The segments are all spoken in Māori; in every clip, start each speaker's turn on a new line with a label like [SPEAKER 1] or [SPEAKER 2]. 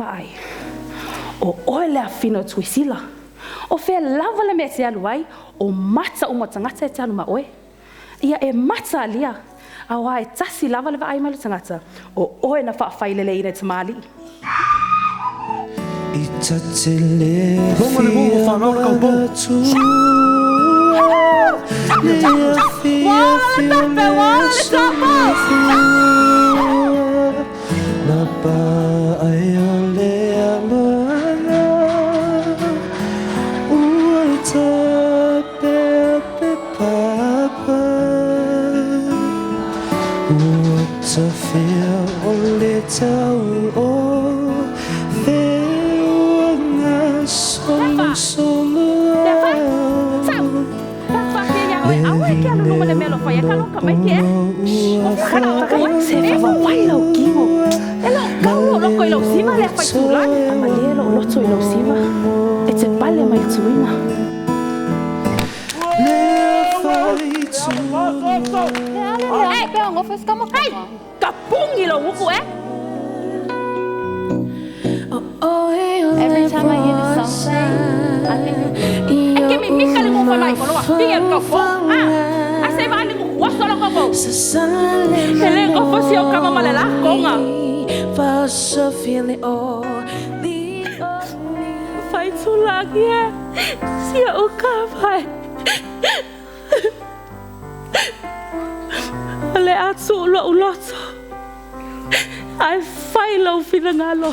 [SPEAKER 1] whaai. O oe le afino tuisila. O fea lava le mea te alu ai, o mata uma tangata e te alu ma oe. Ia e mata alia, awa e tasi lava le whaai malu tangata, o oe na whaafailele ina te mali.
[SPEAKER 2] Ita te le fia watu Lea fia fia mea sumifia Na pa ai o lea mana Ua ta pepe papa Ua ta fia o le tau o Salesulu
[SPEAKER 3] Every time I hear the song play, I think
[SPEAKER 1] Vaisola sia o kawai. Ale atu lo uloto. Ai fai lo finangalo.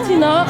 [SPEAKER 3] Tina,